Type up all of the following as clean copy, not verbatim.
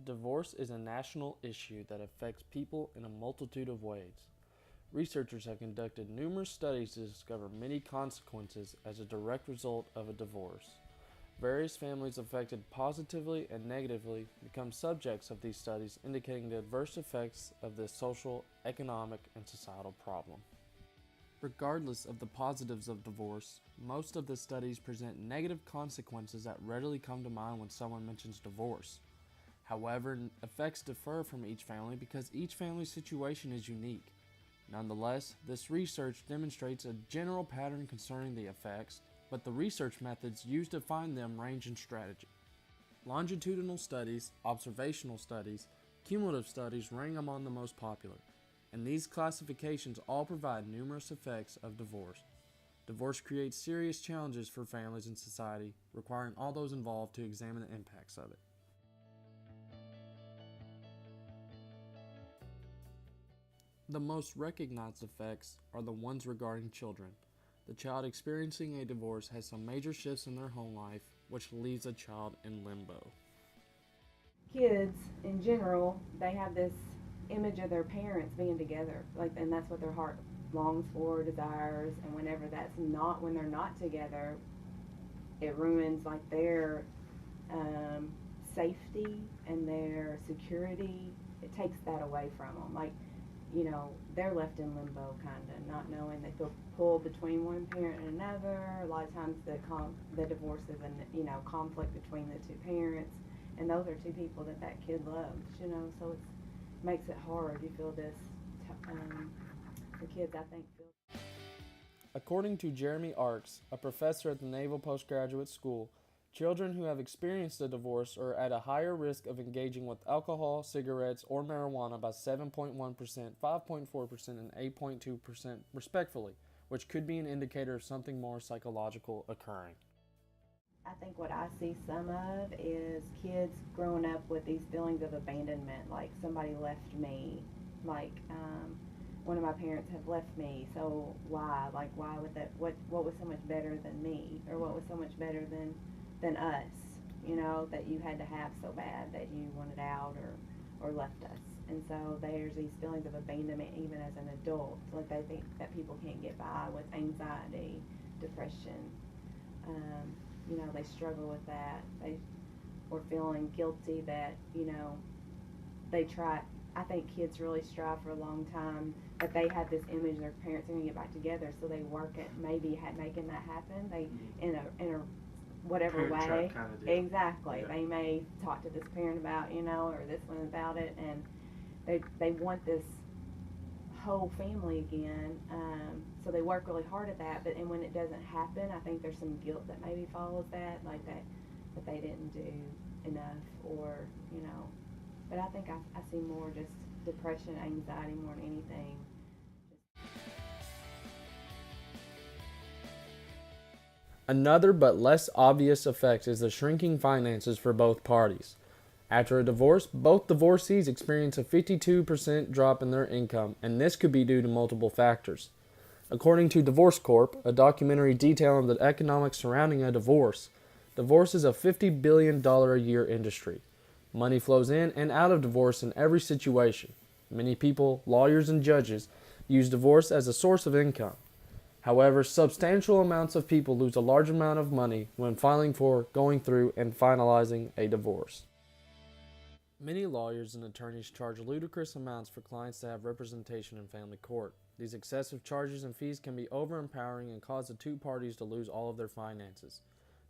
Divorce is a national issue that affects people in a multitude of ways. Researchers have conducted numerous studies to discover many consequences as a direct result of a divorce. Various families affected positively and negatively become subjects of these studies, indicating the adverse effects of this social, economic, and societal problem. Regardless of the positives of divorce, most of the studies present negative consequences that readily come to mind when someone mentions divorce. However, effects differ from each family because each family's situation is unique. Nonetheless, this research demonstrates a general pattern concerning the effects, but the research methods used to find them range in strategy. Longitudinal studies, observational studies, cumulative studies rank among the most popular, and these classifications all provide numerous effects of divorce. Divorce creates serious challenges for families and society, requiring all those involved to examine the impacts of it. The most recognized effects are the ones regarding children. The child experiencing a divorce has some major shifts in their home life, which leaves a child in limbo. Kids, in general, they have this image of their parents being together, and that's what their heart longs for, desires, and whenever that's not, when they're not together, it ruins their safety and their security. It takes that away from them. They're left in limbo, kind of, not knowing. They feel pulled between one parent and another. A lot of times the divorce is conflict between the two parents, and those are two people that kid loves, so it makes it hard. You feel this, the kids, I think, feel. According to Jeremy Arks, a professor at the Naval Postgraduate School, children who have experienced a divorce are at a higher risk of engaging with alcohol, cigarettes, or marijuana by 7.1%, 5.4%, and 8.2% respectively, which could be an indicator of something more psychological occurring. I think what I see some of is kids growing up with these feelings of abandonment, like somebody left me, one of my parents have left me, so why? Why would that? What was so much better than me, or what was so much better than us, that you had to have so bad that you wanted out or left us. And so there's these feelings of abandonment even as an adult. They think that people can't get by with anxiety, depression. They struggle with that. Or feeling guilty that, they try. I think kids really strive for a long time that they have this image their parents are going to get back together, so they work at maybe making that happen. They in a whatever way. Kind of deal. Exactly. Yeah. They may talk to this parent about, or this one about it, and they want this whole family again. So they work really hard at that, and when it doesn't happen, I think there's some guilt that maybe follows that they didn't do enough, or But I think I see more just depression, anxiety more than anything. Another but less obvious effect is the shrinking finances for both parties. After a divorce, both divorcees experience a 52% drop in their income, and this could be due to multiple factors. According to Divorce Corp, a documentary detailing the economics surrounding a divorce, divorce is a $50 billion a year industry. Money flows in and out of divorce in every situation. Many people, lawyers and judges, use divorce as a source of income. However, substantial amounts of people lose a large amount of money when filing for, going through, and finalizing a divorce. Many lawyers and attorneys charge ludicrous amounts for clients to have representation in family court. These excessive charges and fees can be overempowering and cause the two parties to lose all of their finances.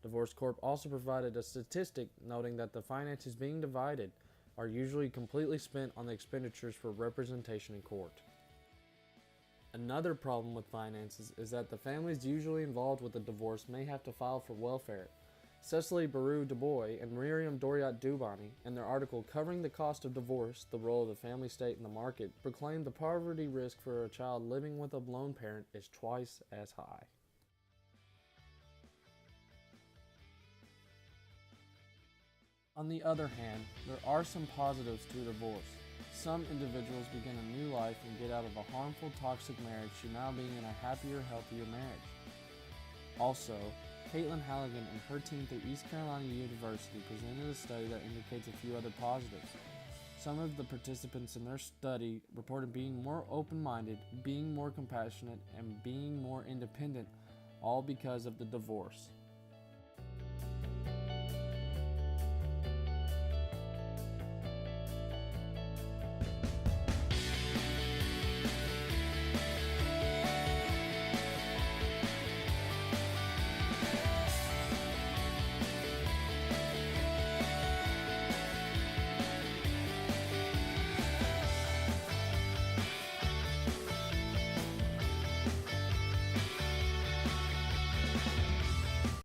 Divorce Corp also provided a statistic noting that the finances being divided are usually completely spent on the expenditures for representation in court. Another problem with finances is that the families usually involved with a divorce may have to file for welfare. Cecily Baru Dubois and Miriam Doriat Dubani, in their article covering the cost of divorce, the role of the family state in the market, proclaimed the poverty risk for a child living with a lone parent is twice as high. On the other hand, there are some positives to a divorce. Some individuals begin a new life and get out of a harmful, toxic marriage to now being in a happier, healthier marriage. Also, Caitlin Halligan and her team through East Carolina University presented a study that indicates a few other positives. Some of the participants in their study reported being more open-minded, being more compassionate, and being more independent, all because of the divorce.